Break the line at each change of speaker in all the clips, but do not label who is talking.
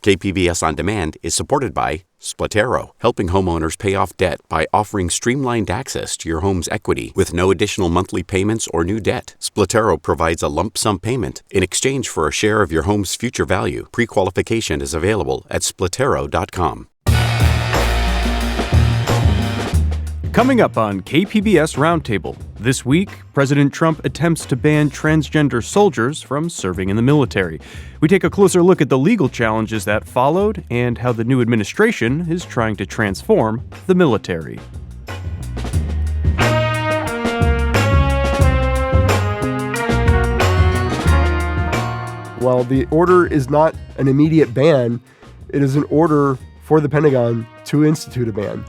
KPBS On Demand is supported by Splatero, helping homeowners pay off debt by offering streamlined access to your home's equity with no additional monthly payments or new debt. Splatero provides a lump sum payment in exchange for a share of your home's future value. Pre-qualification is available at splatero.com.
Coming up on KPBS Roundtable, this week, President Trump attempts to ban transgender soldiers from serving in the military. We take a closer look at the legal challenges that followed and how the new administration is trying to transform the military.
While the order is not an immediate ban, it is an order for the Pentagon to institute a ban.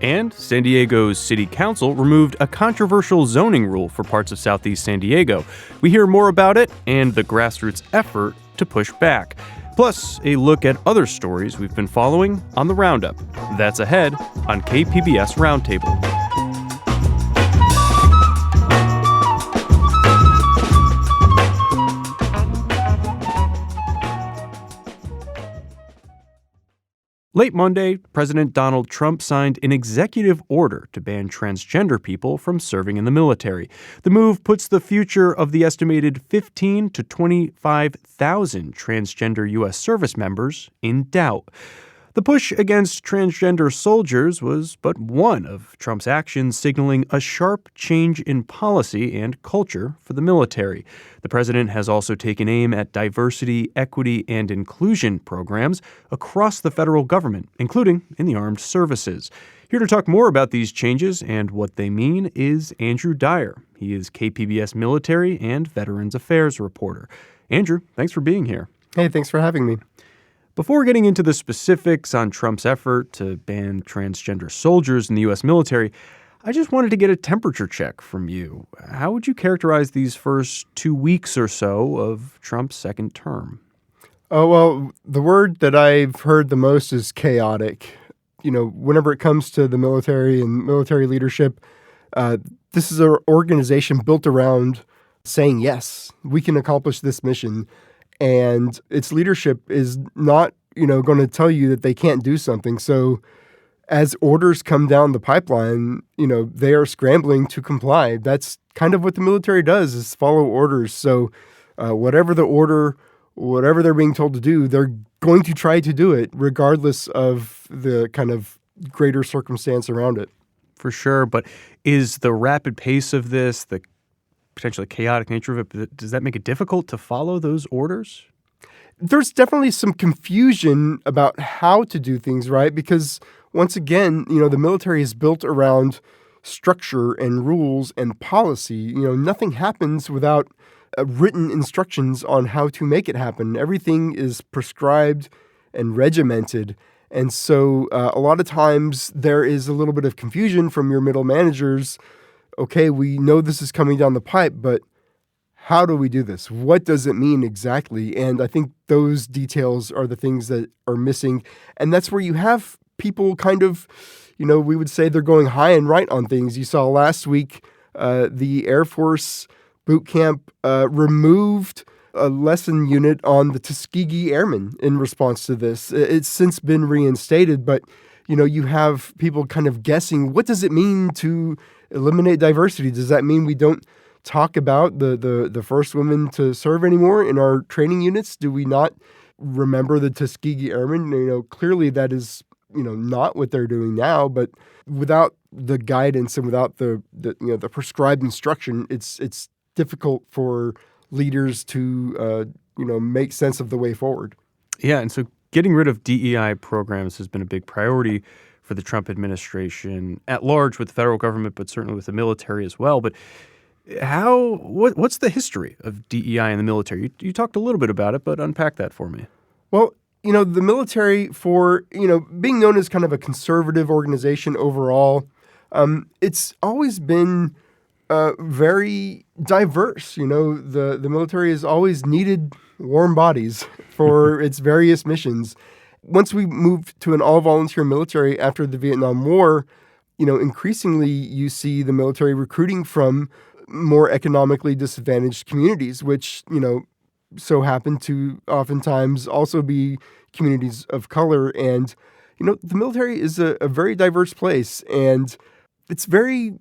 And San Diego's City Council removed a controversial zoning rule for parts of Southeast San Diego. We hear more about it and the grassroots effort to push back. Plus, a look at other stories we've been following on the Roundup. That's ahead on KPBS Roundtable. Late Monday, President Donald Trump signed an executive order to ban transgender people from serving in the military. The move puts the future of the estimated 15,000 to 25,000 transgender U.S. service members in doubt. The push against transgender soldiers was but one of Trump's actions signaling a sharp change in policy and culture for the military. The president has also taken aim at diversity, equity, and inclusion programs across the federal government, including in the armed services. Here to talk more about these changes and what they mean is Andrew Dyer. He is KPBS military and Veterans Affairs reporter. Andrew, thanks for being here.
Hey, thanks for having me.
Before getting into the specifics on Trump's effort to ban transgender soldiers in the U.S. military, I just wanted to get a temperature check from you. How would you characterize these first 2 weeks or so of Trump's second term?
Oh, well, the word that I've heard the most is chaotic. You know, whenever it comes to the military and military leadership, this is an organization built around saying, yes, we can accomplish this mission. And its leadership is not, going to tell you that they can't do something. So as orders come down the pipeline, they are scrambling to comply. That's kind of what the military does, is follow orders. So whatever the order, whatever they're being told to do, they're going to try to do it regardless of the kind of greater circumstance around it.
For sure. But is the rapid pace of this, the potentially chaotic nature of it, does that make it difficult to follow those orders?
There's definitely some confusion about how to do things, right? Because once again, the military is built around structure and rules and policy. Nothing happens without written instructions on how to make it happen. Everything is prescribed and regimented. And so a lot of times there is a little bit of confusion from your middle managers. Okay, we know this is coming down the pipe, but how do we do this? What does it mean exactly? And I think those details are the things that are missing. And that's where you have people kind of, we would say they're going high and right on things. You saw last week the Air Force boot camp removed a lesson unit on the Tuskegee Airmen in response to this. It's since been reinstated, but you have people kind of guessing, what does it mean to eliminate diversity? Does that mean we don't talk about the first women to serve anymore in our training units? Do we not remember the Tuskegee Airmen? Clearly that is, not what they're doing now, but without the guidance and without the prescribed instruction, it's difficult for leaders to, make sense of the way forward.
Yeah. And so getting rid of DEI programs has been a big priority for the Trump administration at large with the federal government, but certainly with the military as well. But what's the history of DEI in the military? You talked a little bit about it, but unpack that for me.
Well, the military, for, being known as kind of a conservative organization overall, it's always been very diverse. The military has always needed warm bodies for its various missions. Once we moved to an all-volunteer military after the Vietnam War, increasingly you see the military recruiting from more economically disadvantaged communities, which, so happen to oftentimes also be communities of color. And, the military is a very diverse place, and it's very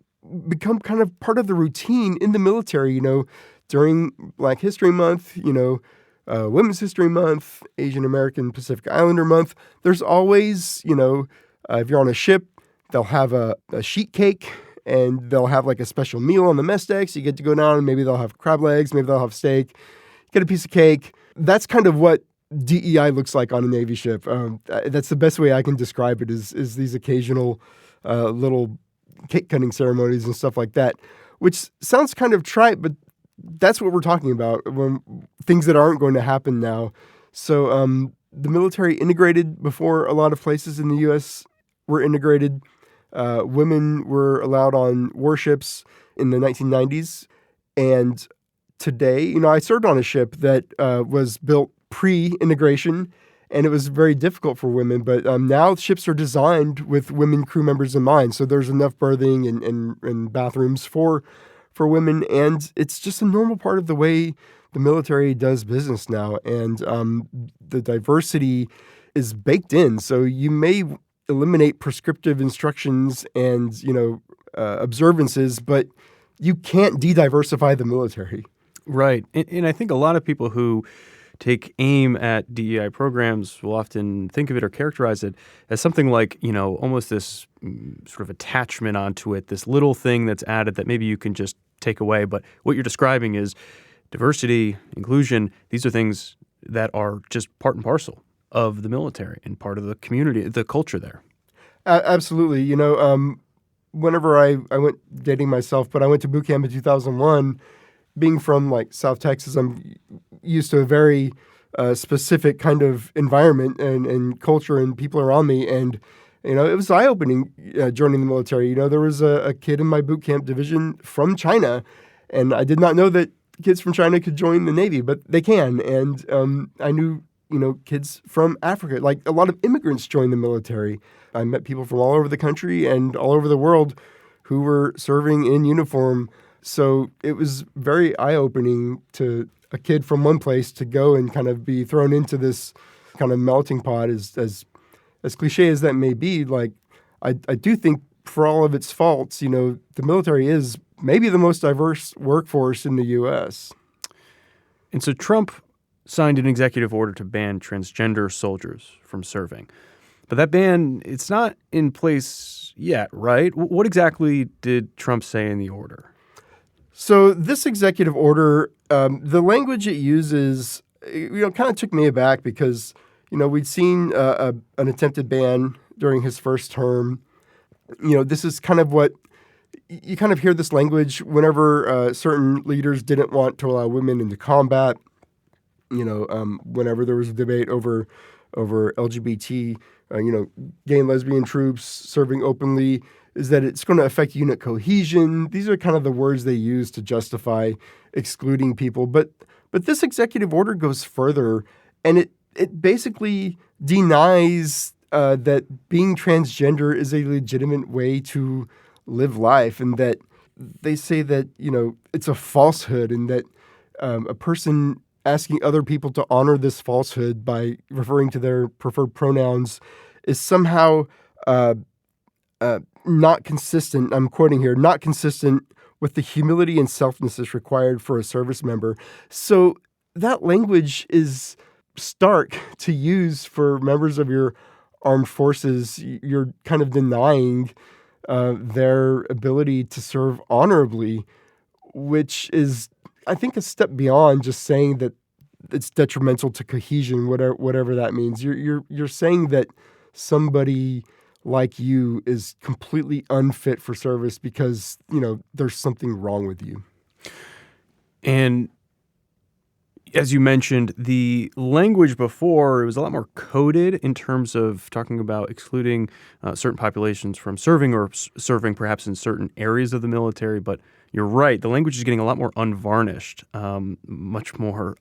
become kind of part of the routine in the military, during Black History Month, Women's History Month, Asian American Pacific Islander Month. There's always, if you're on a ship, they'll have a sheet cake, and they'll have like a special meal on the mess deck. So you get to go down, and maybe they'll have crab legs, maybe they'll have steak, get a piece of cake. That's kind of what DEI looks like on a Navy ship. That's the best way I can describe it is these occasional little cake cutting ceremonies and stuff like that, which sounds kind of trite, but that's what we're talking about when things that aren't going to happen now. So the military integrated before a lot of places in the U.S. were integrated. Women were allowed on warships in the 1990s. And today, I served on a ship that was built pre-integration, and it was very difficult for women. But now ships are designed with women crew members in mind. So there's enough berthing and bathrooms for women. And it's just a normal part of the way the military does business now. And the diversity is baked in. So you may eliminate prescriptive instructions and, observances, but you can't de-diversify the military.
Right. And I think a lot of people who take aim at DEI programs will often think of it or characterize it as something like, almost this sort of attachment onto it, this little thing that's added that maybe you can just take away. But what you're describing is diversity, inclusion. These are things that are just part and parcel of the military and part of the community, the culture there.
Absolutely. Whenever I went dating myself, but I went to boot camp in 2001, being from like South Texas, I'm used to a very specific kind of environment and culture and people around me. And, it was eye-opening joining the military. There was a kid in my boot camp division from China, and I did not know that kids from China could join the Navy, but they can. And I knew, kids from Africa. Like a lot of immigrants joined the military. I met people from all over the country and all over the world who were serving in uniform. So it was very eye-opening to a kid from one place to go and kind of be thrown into this kind of melting pot. As cliche as that may be, like I do think for all of its faults, the military is maybe the most diverse workforce in the U.S.
And so Trump signed an executive order to ban transgender soldiers from serving. But that ban, it's not in place yet, right? What exactly did Trump say in the order?
So this executive order, the language it uses, kind of took me aback because, we'd seen an attempted ban during his first term. This is kind of what you kind of hear this language whenever certain leaders didn't want to allow women into combat. Whenever there was a debate over LGBT, gay and lesbian troops serving openly, is that it's going to affect unit cohesion. These are kind of the words they use to justify excluding people. But this executive order goes further, and it basically denies that being transgender is a legitimate way to live life, and that they say that, it's a falsehood, and that a person asking other people to honor this falsehood by referring to their preferred pronouns is somehow not consistent. I'm quoting here, not consistent with the humility and selflessness required for a service member. So that language is stark to use for members of your armed forces. You're kind of denying their ability to serve honorably, which is, I think, a step beyond just saying that it's detrimental to cohesion, whatever that means. You're saying that somebody like you is completely unfit for service because, there's something wrong with you.
And as you mentioned, the language before, it was a lot more coded in terms of talking about excluding certain populations from serving or serving perhaps in certain areas of the military. But you're right, the language is getting a lot more unvarnished, much more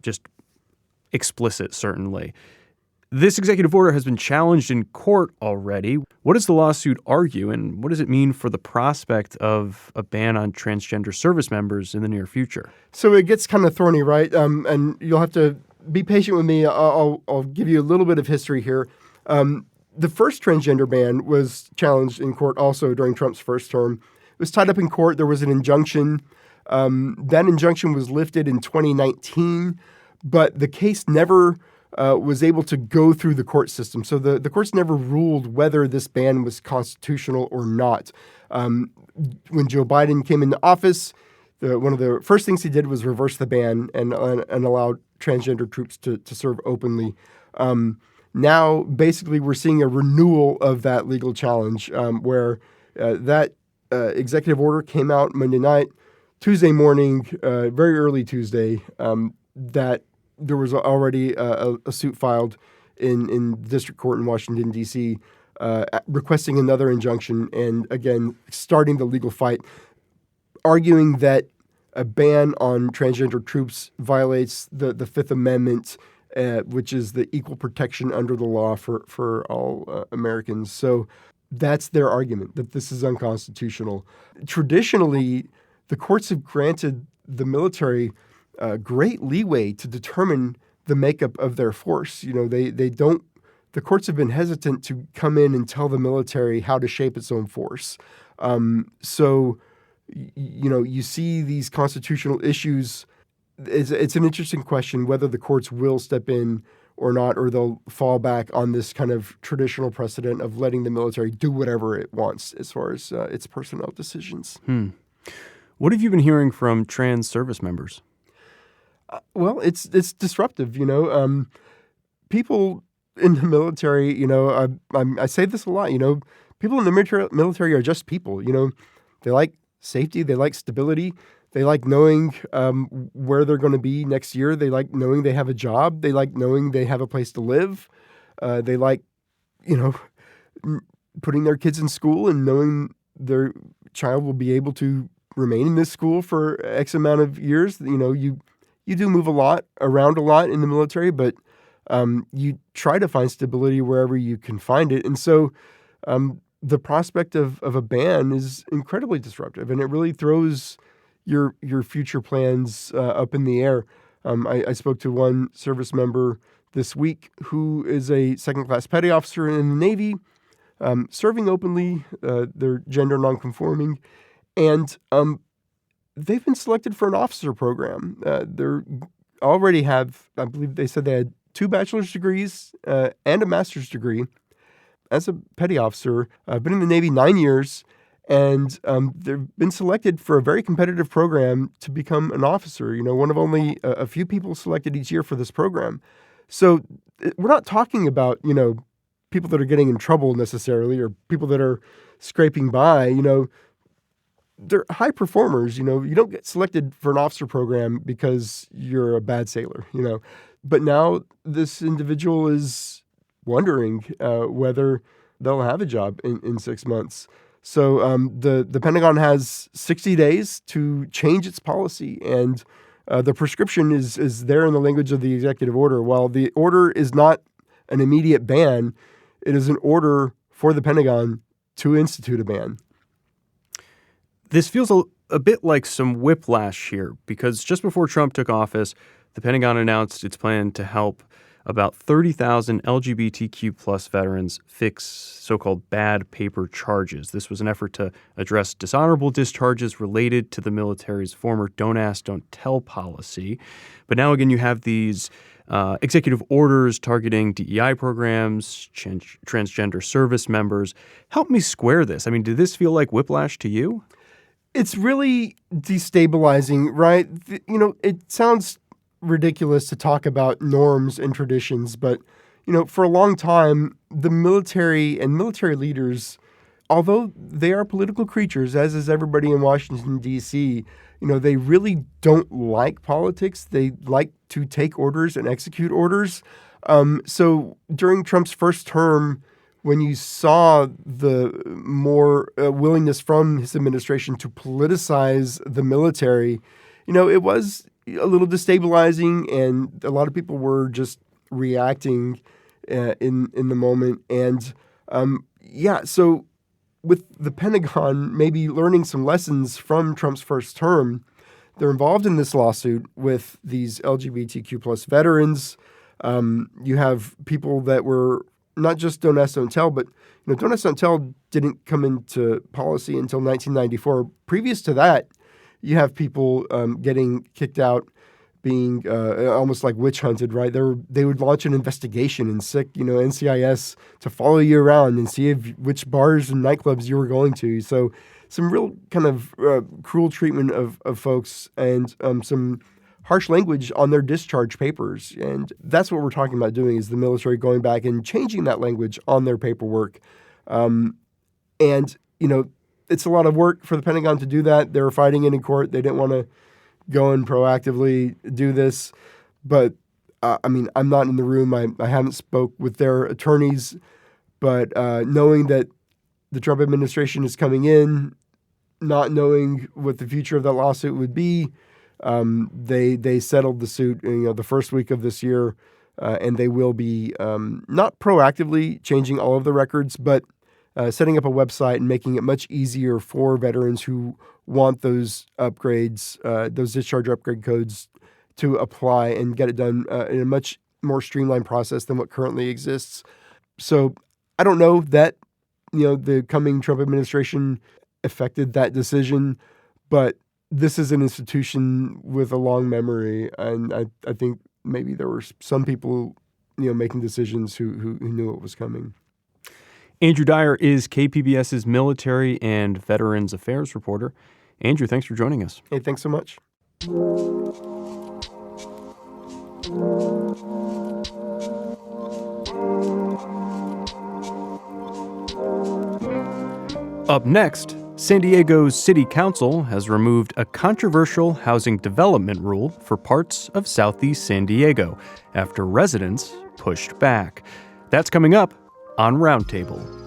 just explicit, certainly. This executive order has been challenged in court already. What does the lawsuit argue, and what does it mean for the prospect of a ban on transgender service members in the near future?
So it gets kind of thorny, right? And you'll have to be patient with me. I'll give you a little bit of history here. The first transgender ban was challenged in court also during Trump's first term. It was tied up in court. There was an injunction. That injunction was lifted in 2019, but the case never was able to go through the court system. So the courts never ruled whether this ban was constitutional or not. When Joe Biden came into office, one of the first things he did was reverse the ban and allowed transgender troops to serve openly. Now, basically, we're seeing a renewal of that legal challenge where that executive order came out Monday night. Tuesday morning, very early Tuesday, that there was already a suit filed in district court in Washington, D.C., requesting another injunction and, again, starting the legal fight, arguing that a ban on transgender troops violates the Fifth Amendment, which is the equal protection under the law for all Americans. So that's their argument, that this is unconstitutional. Traditionally, the courts have granted the military great leeway to determine the makeup of their force. The courts have been hesitant to come in and tell the military how to shape its own force. You see these constitutional issues. It's an interesting question whether the courts will step in or not, or they'll fall back on this kind of traditional precedent of letting the military do whatever it wants as far as its personnel decisions.
What have you been hearing from trans service members?
Well, it's disruptive. People in the military. I say this a lot. People in the military are just people. They like safety. They like stability. They like knowing where they're going to be next year. They like knowing they have a job. They like knowing they have a place to live. They like, putting their kids in school and knowing their child will be able to remain in this school for X amount of years. You do move around a lot in the military, but you try to find stability wherever you can find it. And so the prospect of a ban is incredibly disruptive, and it really throws your future plans up in the air. I spoke to one service member this week who is a second-class petty officer in the Navy, serving openly. They're gender nonconforming, and they've been selected for an officer program. They already have, I believe they said they had 2 bachelor's degrees and a master's degree. As a petty officer, I've been in the Navy 9 years, and they've been selected for a very competitive program to become an officer. One of only a few people selected each year for this program. So we're not talking about, people that are getting in trouble necessarily, or people that are scraping by. They're high performers. You don't get selected for an officer program because you're a bad sailor, But now this individual is wondering whether they'll have a job in 6 months. So the Pentagon has 60 days to change its policy, and the prescription is there in the language of the executive order. While the order is not an immediate ban, it is an order for the Pentagon to institute a ban.
This feels a bit like some whiplash here, because just before Trump took office, the Pentagon announced its plan to help about 30,000 LGBTQ plus veterans fix so-called bad paper charges. This was an effort to address dishonorable discharges related to the military's former don't ask, don't tell policy. But now again, you have these executive orders targeting DEI programs, transgender service members. Help me square this. I mean, did this feel like whiplash to you?
It's really destabilizing, right? It sounds ridiculous to talk about norms and traditions, but, for a long time, the military and military leaders, although they are political creatures, as is everybody in Washington, D.C., they really don't like politics. They like to take orders and execute orders. So during Trump's first term, when you saw the more willingness from his administration to politicize the military, it was a little destabilizing, and a lot of people were just reacting in the moment. And so with the Pentagon maybe learning some lessons from Trump's first term, they're involved in this lawsuit with these LGBTQ plus veterans. You have people that were not just Don't Ask, Don't Tell, but Don't Ask, Don't Tell didn't come into policy until 1994. Previous to that, you have people getting kicked out, being almost like witch hunted, right? They would launch an investigation and sick, NCIS to follow you around and see which bars and nightclubs you were going to. So some real kind of cruel treatment of folks and some harsh language on their discharge papers. And that's what we're talking about doing is the military going back and changing that language on their paperwork. It's a lot of work for the Pentagon to do that. They were fighting it in court. They didn't want to go and proactively do this. But, I'm not in the room. I haven't spoke with their attorneys. But knowing that the Trump administration is coming in, not knowing what the future of that lawsuit would be, they settled the suit, the first week of this year, and they will be not proactively changing all of the records, but setting up a website and making it much easier for veterans who want those upgrades, those discharge upgrade codes, to apply and get it done in a much more streamlined process than what currently exists. So I don't know that the coming Trump administration affected that decision, but this is an institution with a long memory, and I think maybe there were some people, making decisions who knew what was coming.
Andrew Dyer is KPBS's military and veterans affairs reporter. Andrew, thanks for joining us.
Hey, thanks so much.
Up next, San Diego's City Council has removed a controversial housing development rule for parts of Southeast San Diego after residents pushed back. That's coming up on Roundtable.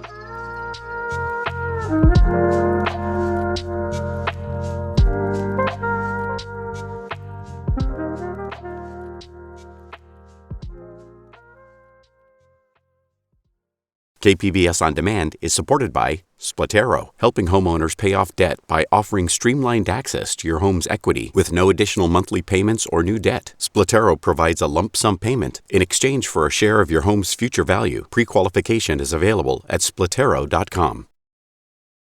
KPBS On Demand is supported by Splatero, helping homeowners pay off debt by offering streamlined access to your home's equity with no additional monthly payments or new debt. Splatero provides a lump sum payment in exchange for a share of your home's future value. Pre-qualification is available at splatero.com.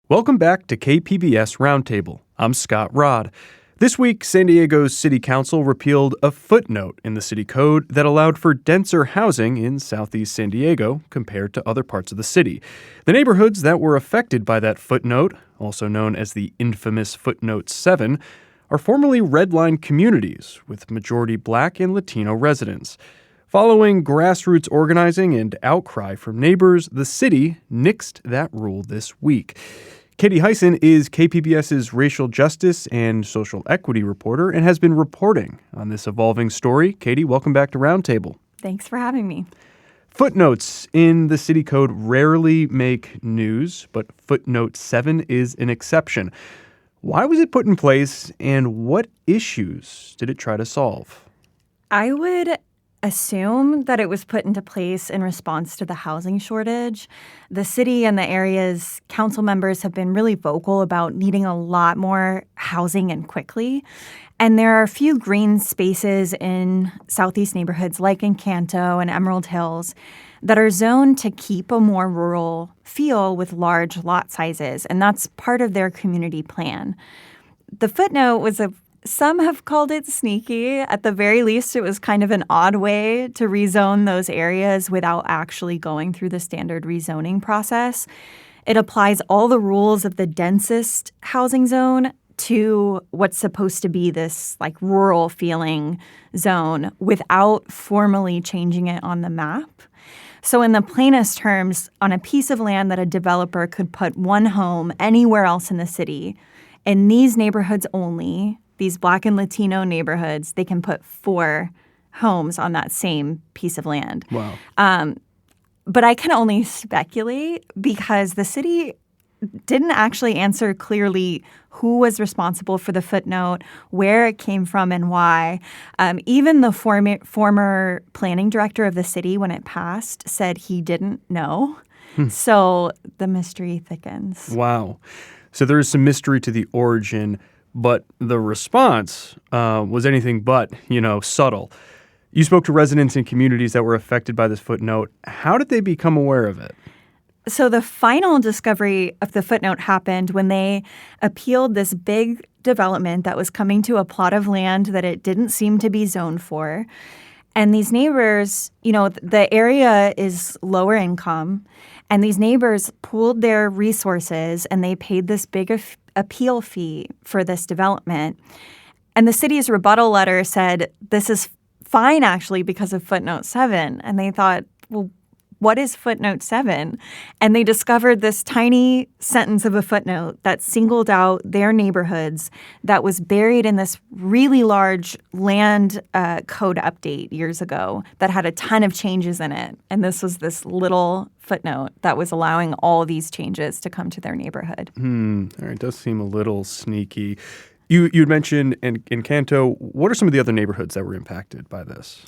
Welcome back to KPBS Roundtable. I'm Scott Rodd. This week, San Diego's City Council repealed a footnote in the city code that allowed for denser housing in Southeast San Diego compared to other parts of the city. The neighborhoods that were affected by that footnote, also known as the infamous Footnote 7, are formerly redline communities with majority Black and Latino residents. Following grassroots organizing and outcry from neighbors, the city nixed that rule this week. Katie Hyson is KPBS's racial justice and social equity reporter and has been reporting on this evolving story. Katie, welcome back to Roundtable.
Thanks for having me.
Footnotes in the city code rarely make news, but Footnote 7 is an exception. Why was it put in place, and what issues did it try to solve?
I would assume that it was put into place in response to the housing shortage. The city and the area's council members have been really vocal about needing a lot more housing and quickly. And there are a few green spaces in Southeast neighborhoods like Encanto and Emerald Hills that are zoned to keep a more rural feel with large lot sizes. And that's part of their community plan. The footnote was some have called it sneaky. At the very least, it was kind of an odd way to rezone those areas without actually going through the standard rezoning process. It applies all the rules of the densest housing zone to what's supposed to be this like rural feeling zone without formally changing it on the map. So in the plainest terms, on a piece of land that a developer could put one home anywhere else in the city, in these neighborhoods only, these Black and Latino neighborhoods, they can put 4 homes on that same piece of land.
Wow.
But I can only speculate because the city didn't actually answer clearly who was responsible for the footnote, where it came from, and why. Even the former planning director of the city, when it passed, said he didn't know. So the mystery thickens.
Wow. So there is some mystery to the origin, but the response was anything but, subtle. You spoke to residents in communities that were affected by this footnote. How did they become aware of it?
So the final discovery of the footnote happened when they appealed this big development that was coming to a plot of land that it didn't seem to be zoned for. And these neighbors, the area is lower income, and these neighbors pooled their resources and they paid this big appeal fee for this development. And the city's rebuttal letter said, this is fine, actually, because of footnote 7. And they thought, well, what is footnote 7? And they discovered this tiny sentence of a footnote that singled out their neighborhoods that was buried in this really large land code update years ago that had a ton of changes in it. And this was this little footnote that was allowing all these changes to come to their neighborhood.
All right, does seem a little sneaky. You had mentioned in Canto, what are some of the other neighborhoods that were impacted by this?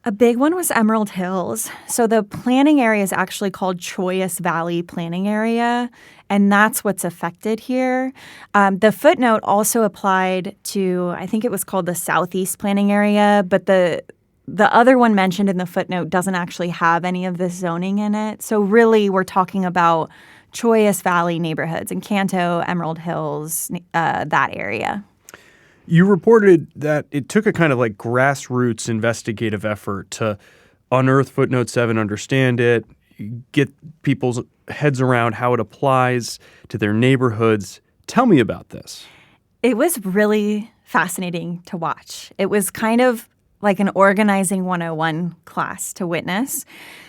A big one was Emerald Hills. So the planning area is actually called Choyas Valley Planning Area, and that's what's affected here. The footnote also applied to, I think it was called the Southeast Planning Area, but the other one mentioned in the footnote doesn't actually have any of this zoning in it. So really, we're talking about Choyas Valley neighborhoods in Canto, Emerald Hills, that area.
You reported that it took a kind of like grassroots investigative effort to unearth footnote 7, understand it, get people's heads around how it applies to their neighborhoods. Tell me about this.
It was really fascinating to watch. It was kind of like an organizing 101 class to witness.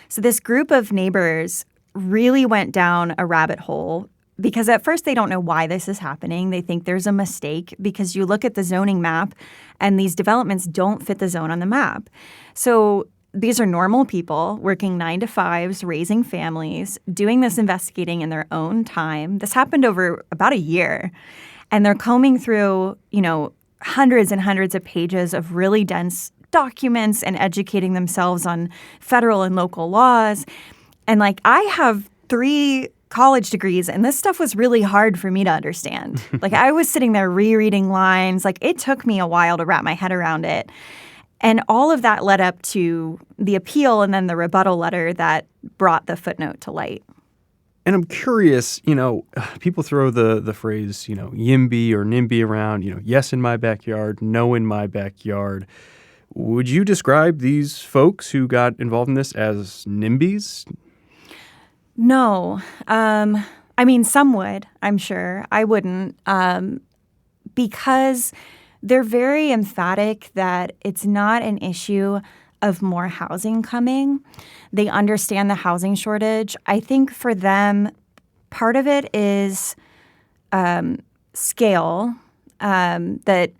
So this group of neighbors really went down a rabbit hole because at first they don't know why this is happening. They think there's a mistake because you look at the zoning map and these developments don't fit the zone on the map. So these are normal people working 9 to 5s, raising families, doing this investigating in their own time. This happened over about a year. And they're combing through, hundreds and hundreds of pages of really dense documents and educating themselves on federal and local laws. And I have 3 college degrees, and this stuff was really hard for me to understand. I was sitting there rereading lines. It took me a while to wrap my head around it. And all of that led up to the appeal and then the rebuttal letter that brought the footnote to light.
And I'm curious, people throw the phrase, YIMBY or NIMBY around, yes in my backyard, no in my backyard. Would you describe these folks who got involved in this as NIMBYs?
No. Some would, I'm sure. I wouldn't. Because they're very emphatic that it's not an issue of more housing coming. They understand the housing shortage. I think for them, part of it is scale, that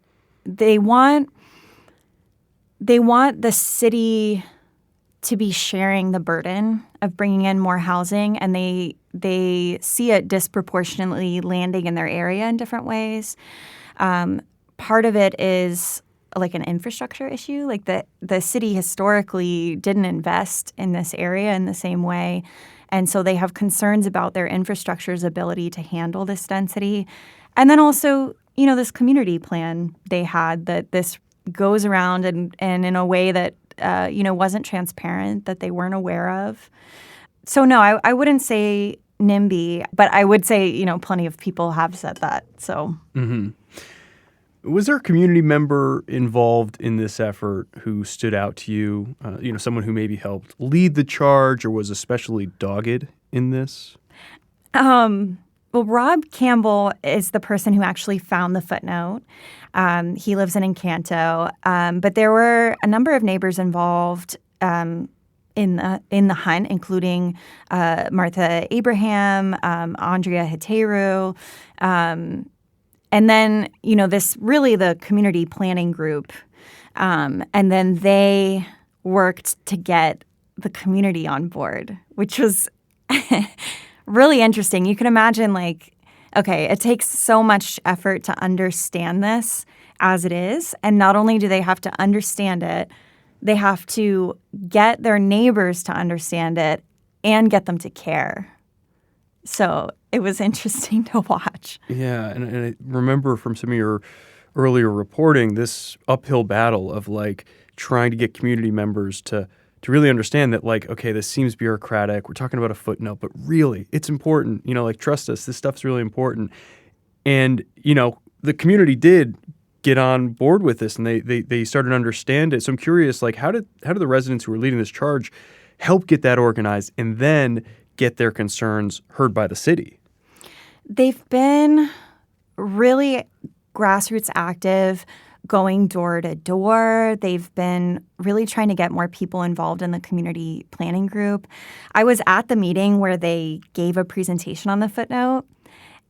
they want the city to be sharing the burden of bringing in more housing, and they see it disproportionately landing in their area in different ways. Part of it is an infrastructure issue. The city historically didn't invest in this area in the same way, and so they have concerns about their infrastructure's ability to handle this density. And then also, this community plan they had that this goes around and in a way that wasn't transparent, that they weren't aware of. So no, I wouldn't say NIMBY, but I would say, plenty of people have said that. So.
Mm-hmm. Was there a community member involved in this effort who stood out to you? Someone who maybe helped lead the charge or was especially dogged in this?
Well, Rob Campbell is the person who actually found the footnote. He lives in Encanto, but there were a number of neighbors involved in the hunt, including Martha Abraham, Andrea Heteru, and then the community planning group, and then they worked to get the community on board, which was really interesting. You can imagine, like, okay, it takes so much effort to understand this as it is. And not only do they have to understand it, they have to get their neighbors to understand it and get them to care. So it was interesting to watch.
Yeah, and I remember from some of your earlier reporting this uphill battle of like trying to get community members to really understand that, like, okay, this seems bureaucratic. We're talking about a footnote, but really, it's important. Like, trust us, this stuff's really important. And, the community did get on board with this, and they started to understand it. So I'm curious, like, how did the residents who were leading this charge help get that organized and then get their concerns heard by the city?
They've been really grassroots active, going door to door. They've been really trying to get more people involved in the community planning group. I was at the meeting where they gave a presentation on the footnote,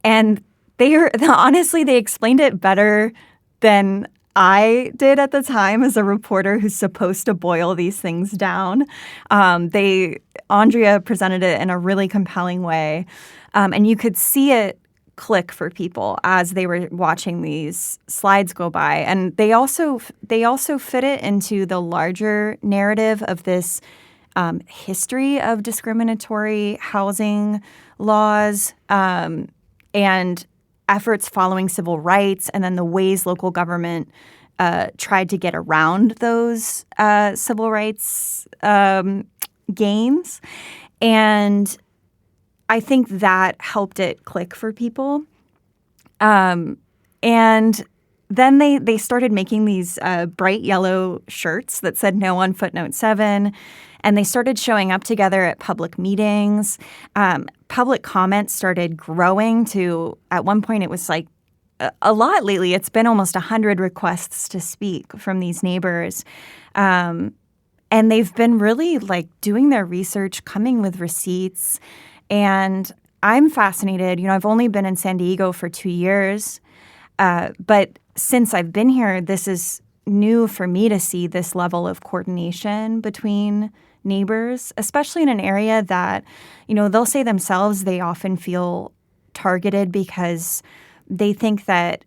and honestly, they explained it better than I did at the time as a reporter who's supposed to boil these things down. Andrea presented it in a really compelling way, and you could see it click for people as they were watching these slides go by. And they also fit it into the larger narrative of this history of discriminatory housing laws and efforts following civil rights, and then the ways local government tried to get around those civil rights gains. And I think that helped it click for people. And then they started making these bright yellow shirts that said no on footnote 7. And they started showing up together at public meetings. Public comment started growing to, at one point, it was like a lot lately. It's been almost 100 requests to speak from these neighbors. And they've been really like doing their research, coming with receipts. And I'm fascinated. I've only been in San Diego for 2 years. But since I've been here, this is new for me to see this level of coordination between neighbors, especially in an area that, they'll say themselves they often feel targeted because they think that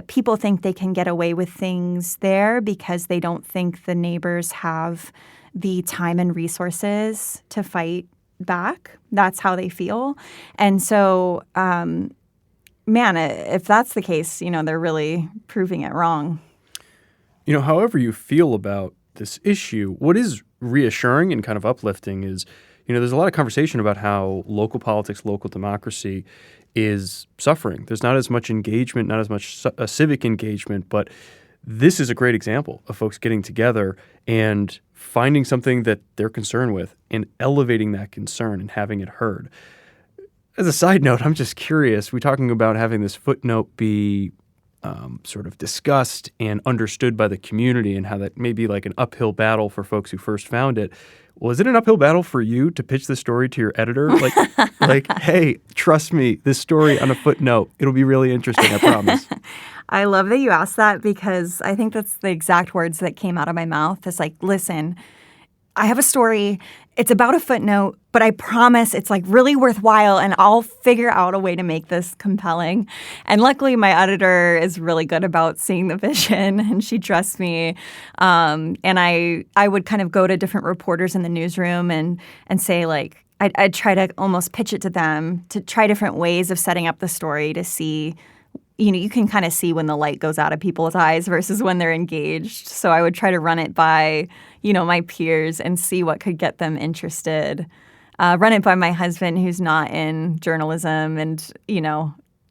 people think they can get away with things there because they don't think the neighbors have the time and resources to fight back. That's how they feel. And so, if that's the case, they're really proving it wrong.
However you feel about this issue, what is reassuring and kind of uplifting is, there's a lot of conversation about how local politics, local democracy is suffering. There's not as much engagement, not as much civic engagement, but this is a great example of folks getting together and finding something that they're concerned with and elevating that concern and having it heard. As a side note, I'm just curious, we're talking about having this footnote be sort of discussed and understood by the community and how that may be like an uphill battle for folks who first found it. Was it an uphill battle for you to pitch this story to your editor? Like, hey, trust me, this story on a footnote, it'll be really interesting, I promise.
I love that you asked that because I think that's the exact words that came out of my mouth. It's like, listen, I have a story. It's about a footnote, but I promise it's like really worthwhile and I'll figure out a way to make this compelling. And luckily my editor is really good about seeing the vision and she trusts me. And I would kind of go to different reporters in the newsroom and say like, I'd try to almost pitch it to them to try different ways of setting up the story to see, you can kind of see when the light goes out of people's eyes versus when they're engaged. So I would try to run it by, my peers and see what could get them interested. Run it by my husband who's not in journalism and,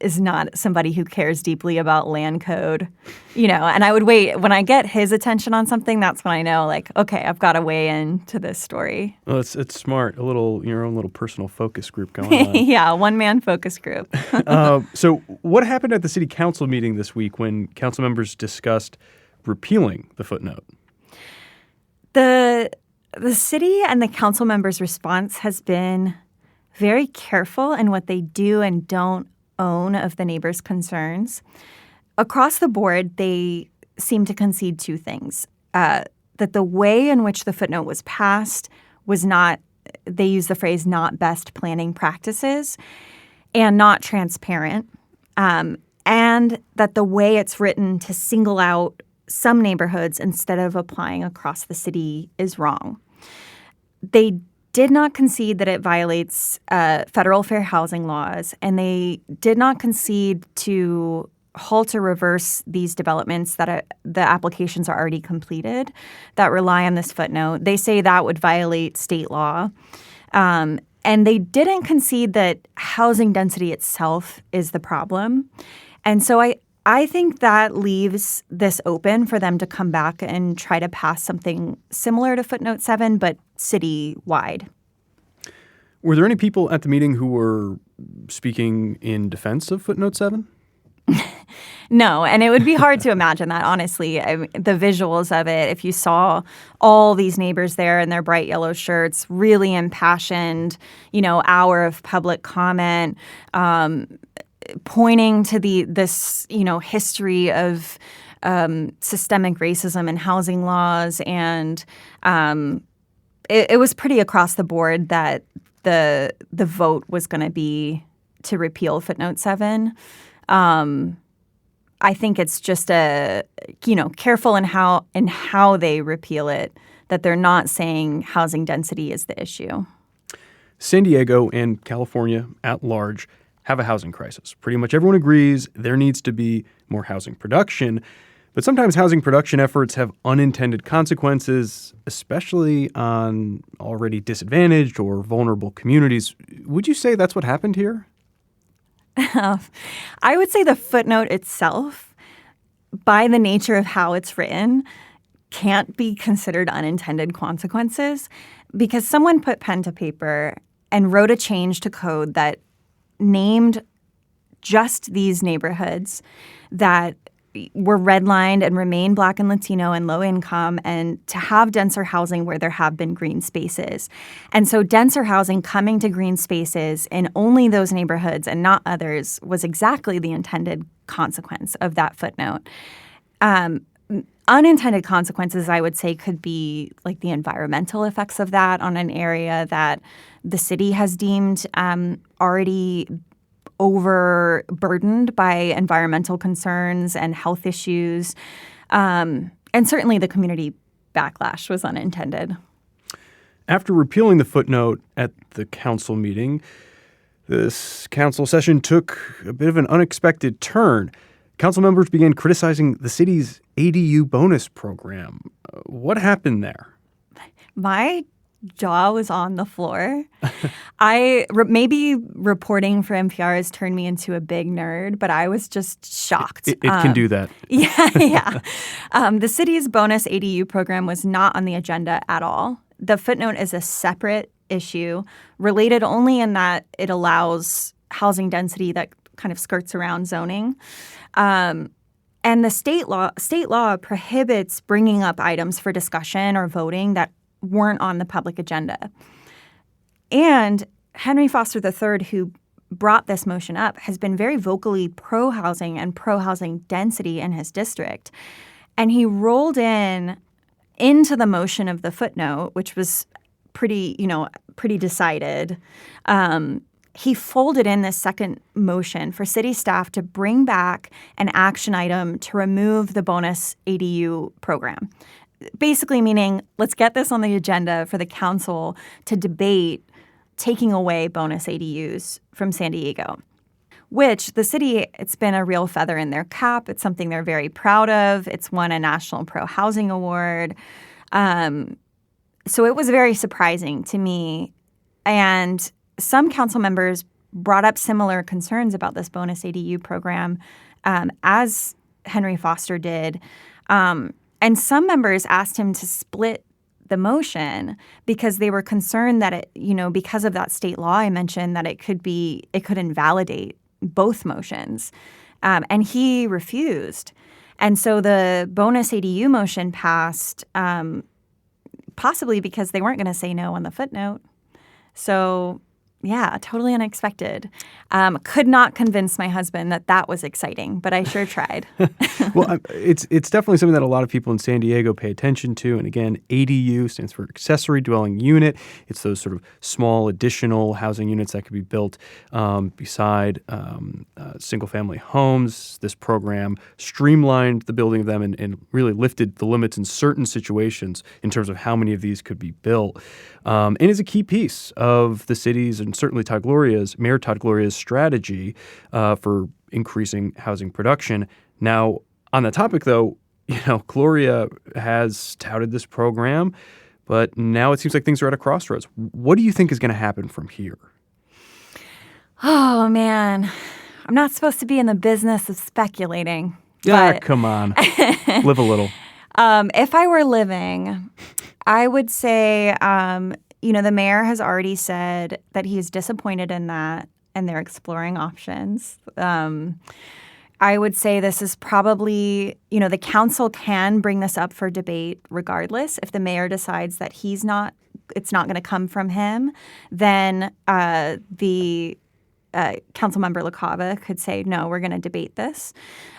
is not somebody who cares deeply about land code, and I would wait. When I get his attention on something, that's when I know, like, okay, I've got to weigh into this story.
Well, it's smart. Your own little personal focus group going on.
Yeah, one-man focus group.
So what happened at the city council meeting this week when council members discussed repealing the footnote?
The city and the council members' response has been very careful in what they do and don't own of the neighbors' concerns. Across the board, they seem to concede two things. That the way in which the footnote was passed was not they use the phrase not best planning practices and not transparent, and that the way it's written to single out some neighborhoods instead of applying across the city is wrong. They did not concede that it violates federal fair housing laws, and they did not concede to halt or reverse these developments that the applications are already completed that rely on this footnote. They say that would violate state law. And they didn't concede that housing density itself is the problem. And so I think that leaves this open for them to come back and try to pass something similar to footnote 7, but city-wide.
Were there any people at the meeting who were speaking in defense of footnote 7?
No, and it would be hard to imagine that, honestly. I mean, the visuals of it, if you saw all these neighbors there in their bright yellow shirts, really impassioned, hour of public comment, pointing to this history of systemic racism and housing laws. And it was pretty across the board that the vote was going to be to repeal footnote 7. I think it's just careful in how they repeal it, that they're not saying housing density is the issue.
San Diego and California at large have a housing crisis. Pretty much everyone agrees there needs to be more housing production. But sometimes housing production efforts have unintended consequences, especially on already disadvantaged or vulnerable communities. Would you say that's what happened here?
I would say the footnote itself, by the nature of how it's written, can't be considered unintended consequences because someone put pen to paper and wrote a change to code that named just these neighborhoods that were redlined and remain Black and Latino and low income, and to have denser housing where there have been green spaces. And so denser housing coming to green spaces in only those neighborhoods and not others was exactly the intended consequence of that footnote. Unintended consequences, I would say, could be like the environmental effects of that on an area that the city has deemed already overburdened by environmental concerns and health issues. And certainly the community backlash was unintended.
After repealing the footnote at the council meeting, this council session took a bit of an unexpected turn. Council members began criticizing the city's ADU bonus program. What happened there? My
jaw was on the floor. Maybe reporting for NPR has turned me into a big nerd, but I was just shocked.
It can do that.
Yeah. The city's bonus ADU program was not on the agenda at all. The footnote is a separate issue, related only in that it allows housing density that kind of skirts around zoning. And the state law prohibits bringing up items for discussion or voting that weren't on the public agenda. And Henry Foster III, who brought this motion up, has been very vocally pro-housing and pro-housing density in his district. And he rolled into the motion of the footnote, which was pretty decided. He folded in this second motion for city staff to bring back an action item to remove the bonus ADU program. Basically meaning, let's get this on the agenda for the council to debate taking away bonus ADUs from San Diego, which the city, it's been a real feather in their cap. It's something they're very proud of. It's won a National Pro Housing Award. So it was very surprising to me. And some council members brought up similar concerns about this bonus ADU program, as Henry Foster did. And some members asked him to split the motion because they were concerned that it, because of that state law I mentioned, that it could invalidate both motions. And he refused. And so the bonus ADU motion passed, possibly because they weren't going to say no on the footnote. So Yeah, totally unexpected. Could not convince my husband that that was exciting, but I sure tried.
Well, it's definitely something that a lot of people in San Diego pay attention to. And again, ADU stands for accessory dwelling unit. It's those sort of small additional housing units that could be built beside single-family homes. This program streamlined the building of them and really lifted the limits in certain situations in terms of how many of these could be built. And is a key piece of the city's and certainly Mayor Todd Gloria's strategy for increasing housing production. Now, on the topic, though, Gloria has touted this program, but now it seems like things are at a crossroads. What do you think is going to happen from here?
Oh, man. I'm not supposed to be in the business of speculating.
Yeah, come on. Live a little.
If I were living, I would say, the mayor has already said that he's disappointed in that and they're exploring options. I would say this is probably, the council can bring this up for debate regardless. If the mayor decides that it's not going to come from him, then the council member LaCava could say, no, we're going to debate this.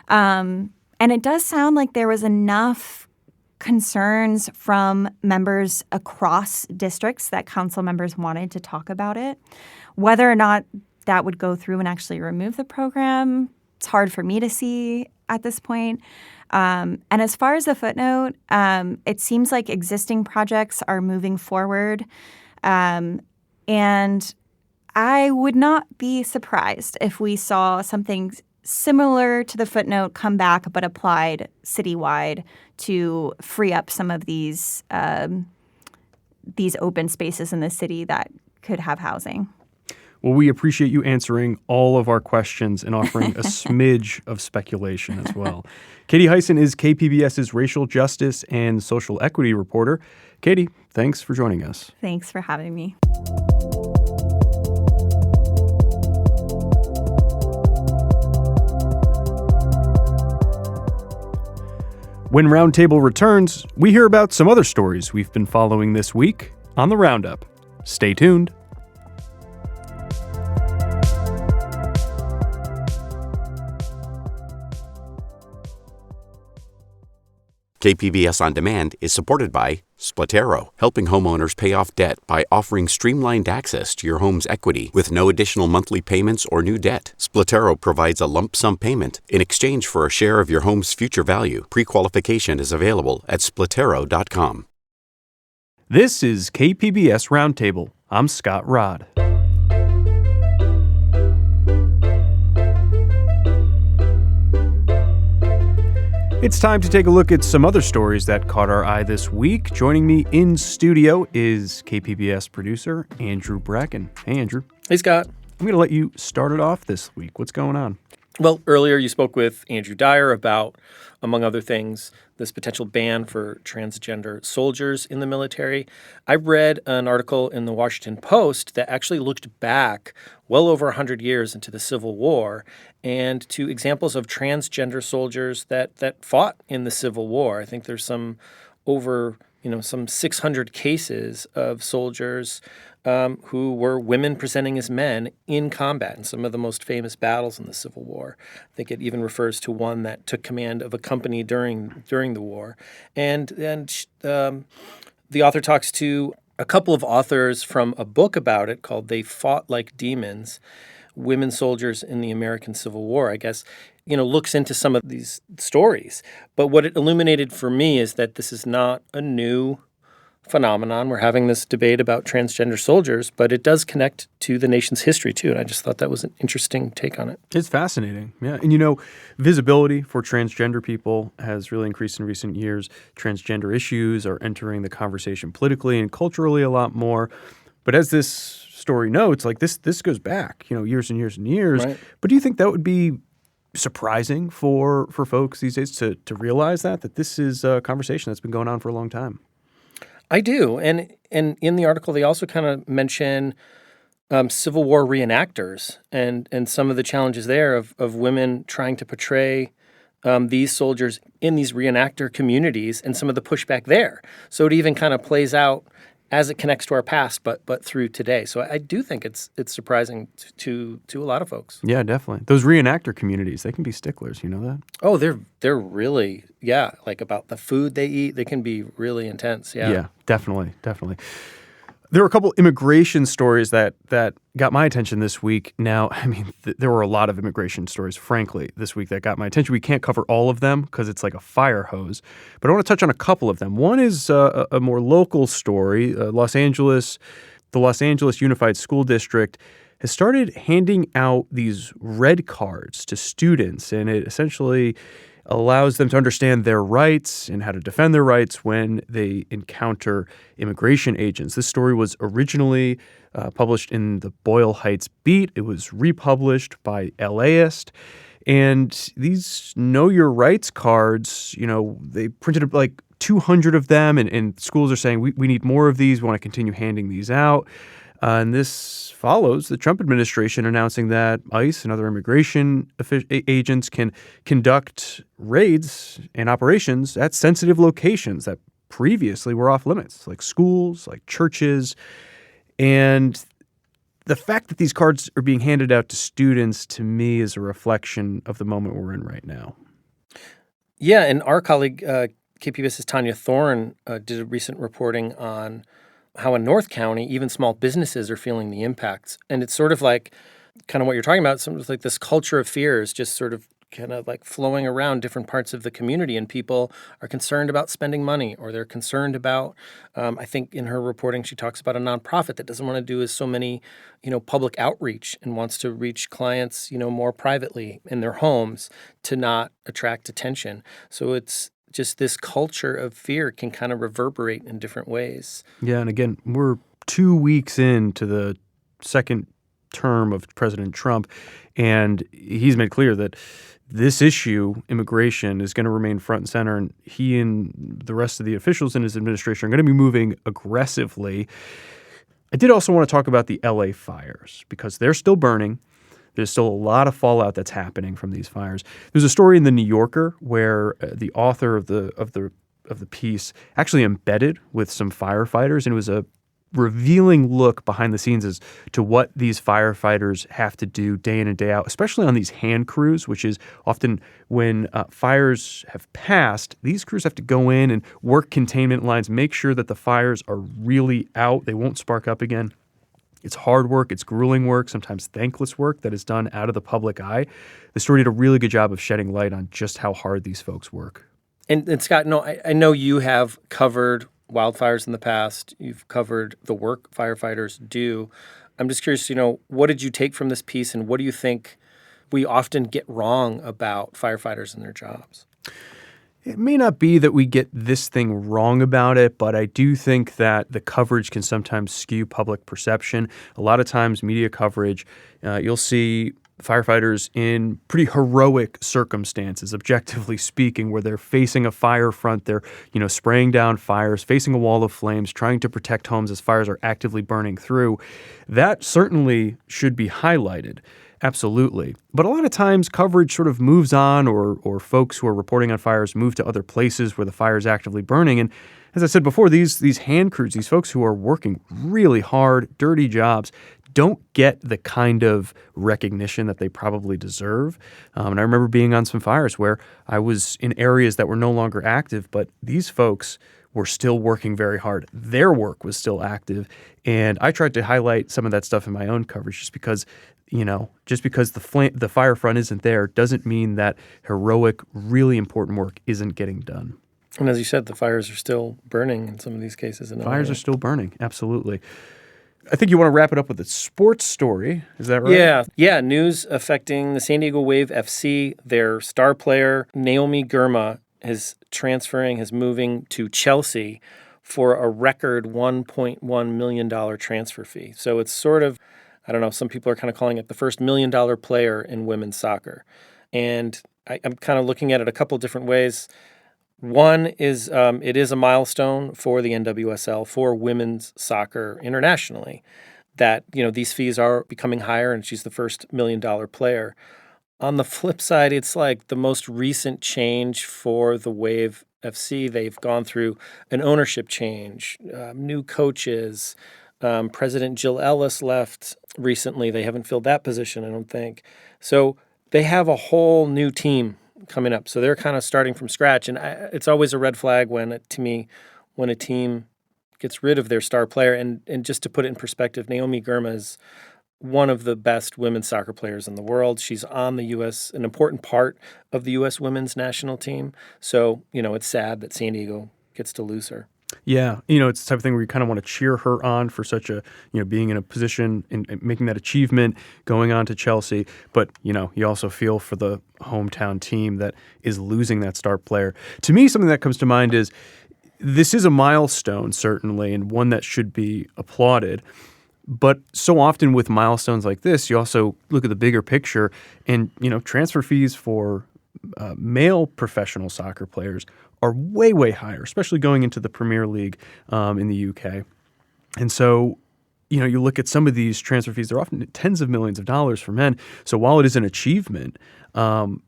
And it does sound like there was enough concerns from members across districts that council members wanted to talk about it. Whether or not that would go through and actually remove the program, it's hard for me to see at this point. And as far as the footnote, it seems like existing projects are moving forward. And I would not be surprised if we saw something similar to the footnote come back but applied citywide to free up some of these open spaces in the city that could have housing.
Well, we appreciate you answering all of our questions and offering a smidge of speculation as well. Katie Hyson is KPBS's racial justice and social equity reporter. Katie, thanks for joining us.
Thanks for having me.
When Roundtable returns, we hear about some other stories we've been following this week on the Roundup. Stay tuned.
KPBS On Demand is supported by Splatero, helping homeowners pay off debt by offering streamlined access to your home's equity with no additional monthly payments or new debt. Splatero provides a lump sum payment in exchange for a share of your home's future value. Pre-qualification is available at splatero.com.
This is KPBS Roundtable. I'm Scott Rodd. It's time to take a look at some other stories that caught our eye this week. Joining me in studio is KPBS producer Andrew Bracken. Hey, Andrew.
Hey, Scott.
I'm going to let you start it off this week. What's going on?
Well, earlier you spoke with Andrew Dyer about, among other things, this potential ban for transgender soldiers in the military. I read an article in the Washington Post that actually looked back well over 100 years into the Civil War and to examples of transgender soldiers that fought in the Civil War. I think there's some 600 cases of soldiers who were women presenting as men in combat in some of the most famous battles in the Civil War. I think it even refers to one that took command of a company during the war. And the author talks to a couple of authors from a book about it called They Fought Like Demons, Women Soldiers in the American Civil War. I guess, looks into some of these stories. But what it illuminated for me is that this is not a new phenomenon. We're having this debate about transgender soldiers, but it does connect to the nation's history, too. And I just thought that was an interesting take on it.
It's fascinating. Yeah. And, visibility for transgender people has really increased in recent years. Transgender issues are entering the conversation politically and culturally a lot more. But as this story notes, like this goes back, years and years and years.
Right.
But do you think that would be surprising for folks these days to realize that this is a conversation that's been going on for a long time?
I do. And in the article, they also kind of mention Civil War reenactors and some of the challenges there of women trying to portray these soldiers in these reenactor communities and some of the pushback there. So it even kind of plays out as it connects to our past, but through today. So I do think it's surprising to a lot of folks.
Yeah, definitely. Those reenactor communities, they can be sticklers. You know that?
Oh, they're really, like about the food they eat. They can be really intense.
Yeah, definitely. There were a couple immigration stories that got my attention this week. Now, I mean, there were a lot of immigration stories, frankly, this week that got my attention. We can't cover all of them because it's like a fire hose, but I want to touch on a couple of them. One is a more local story. The Los Angeles Unified School District has started handing out these red cards to students, and it essentially allows them to understand their rights and how to defend their rights when they encounter immigration agents. This story was originally published in the Boyle Heights Beat. It was republished by LAist. And these Know Your Rights cards, they printed like 200 of them, and schools are saying, we need more of these. We want to continue handing these out. And this follows the Trump administration announcing that ICE and other immigration agents can conduct raids and operations at sensitive locations that previously were off limits, like schools, like churches. And the fact that these cards are being handed out to students, to me, is a reflection of the moment we're in right now.
Yeah, and our colleague, KPBS's Tanya Thorne, did a recent reporting on how in North County, even small businesses are feeling the impacts. And it's sort of like kind of what you're talking about, something like this culture of fear is just sort of kind of like flowing around different parts of the community, and people are concerned about spending money, or they're concerned about, I think in her reporting, she talks about a nonprofit that doesn't want to do as so many, public outreach and wants to reach clients, more privately in their homes to not attract attention. So it's just this culture of fear can kind of reverberate in different ways.
Yeah, and again, we're 2 weeks into the second term of President Trump, and he's made clear that this issue, immigration, is going to remain front and center, and he and the rest of the officials in his administration are going to be moving aggressively. I did also want to talk about the LA fires because they're still burning. There's still a lot of fallout that's happening from these fires. There's a story in the New Yorker where the author of the piece actually embedded with some firefighters, and it was a revealing look behind the scenes as to what these firefighters have to do day in and day out, especially on these hand crews, which is often when fires have passed, these crews have to go in and work containment lines, make sure that the fires are really out, they won't spark up again. It's hard work, it's grueling work, sometimes thankless work that is done out of the public eye. The story did a really good job of shedding light on just how hard these folks work.
And Scott, I know you have covered wildfires in the past. You've covered the work firefighters do. I'm just curious, what did you take from this piece, and what do you think we often get wrong about firefighters and their jobs?
It may not be that we get this thing wrong about it, but I do think that the coverage can sometimes skew public perception. A lot of times media coverage, you'll see firefighters in pretty heroic circumstances, objectively speaking, where they're facing a fire front, they're, spraying down fires, facing a wall of flames, trying to protect homes as fires are actively burning through. That certainly should be highlighted. Absolutely. But a lot of times coverage sort of moves on, or folks who are reporting on fires move to other places where the fire is actively burning. And as I said before, these hand crews, these folks who are working really hard, dirty jobs, don't get the kind of recognition that they probably deserve. And I remember being on some fires where I was in areas that were no longer active, but these folks were still working very hard. Their work was still active. And I tried to highlight some of that stuff in my own coverage just because the fire front isn't there doesn't mean that heroic, really important work isn't getting done.
And as you said, the fires are still burning in some of these cases.
Fires are still burning, absolutely. I think you want to wrap it up with a sports story. Is that right?
Yeah. News affecting the San Diego Wave FC. Their star player, Naomi Girma, is moving to Chelsea for a record $1.1 million transfer fee. So it's sort of, I don't know, some people are kind of calling it the first $1 million player in women's soccer. And I'm kind of looking at it a couple different ways. One is it is a milestone for the NWSL, for women's soccer internationally, that, these fees are becoming higher and she's the first $1 million player. On the flip side, it's like the most recent change for the Wave FC. They've gone through an ownership change, new coaches. President Jill Ellis left recently. They haven't filled that position, I don't think. So they have a whole new team coming up. So they're kind of starting from scratch. And it's always a red flag when a team gets rid of their star player. And just to put it in perspective, Naomi Girma is one of the best women's soccer players in the world. She's on an important part of the U.S. women's national team. So, it's sad that San Diego gets to lose her.
Yeah, it's the type of thing where you kind of want to cheer her on for such a, being in a position and making that achievement, going on to Chelsea. But, you also feel for the hometown team that is losing that star player. To me, something that comes to mind is this is a milestone, certainly, and one that should be applauded. But so often with milestones like this, you also look at the bigger picture and, transfer fees for male professional soccer players are way, way higher, especially going into the Premier League in the UK. And so, you look at some of these transfer fees, they're often tens of millions of dollars for men. So while it is an achievement, it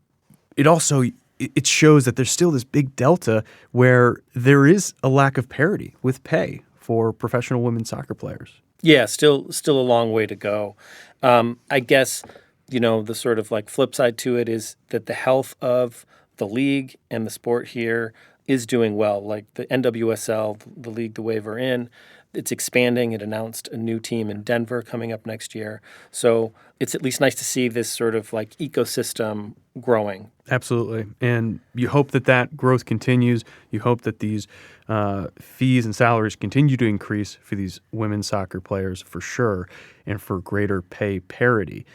shows that there's still this big delta where there is a lack of parity with pay for professional women's soccer players.
Yeah, still a long way to go. I guess, the sort of like flip side to it is that the health of the league and the sport here is doing well. Like the NWSL, the league, the way we're in, it's expanding. It announced a new team in Denver coming up next year. So it's at least nice to see this sort of like ecosystem growing.
Absolutely. And you hope that growth continues. You hope that these fees and salaries continue to increase for these women's soccer players for sure, and for greater pay parity.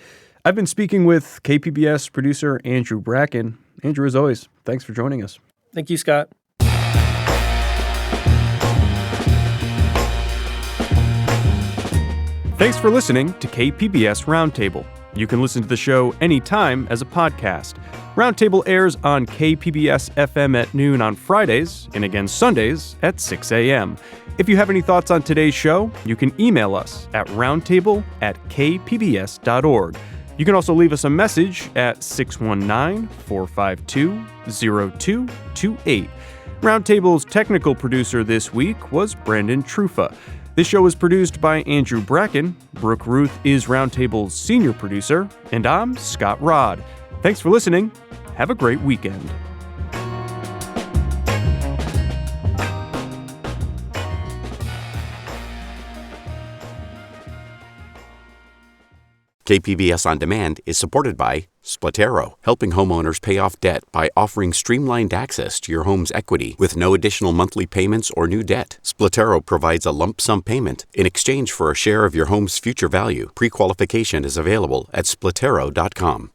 I've been speaking with KPBS producer Andrew Bracken. Andrew, as always, thanks for joining us.
Thank you, Scott.
Thanks for listening to KPBS Roundtable. You can listen to the show anytime as a podcast. Roundtable airs on KPBS FM at noon on Fridays and again Sundays at 6 a.m. If you have any thoughts on today's show, you can email us at roundtable@kpbs.org. You can also leave us a message at 619-452-0228. Roundtable's technical producer this week was Brandon Trufa. This show was produced by Andrew Bracken. Brooke Ruth is Roundtable's senior producer, and I'm Scott Rod. Thanks for listening. Have a great weekend.
KPBS On Demand is supported by Splatero, helping homeowners pay off debt by offering streamlined access to your home's equity with no additional monthly payments or new debt. Splatero provides a lump sum payment in exchange for a share of your home's future value. Pre-qualification is available at splatero.com.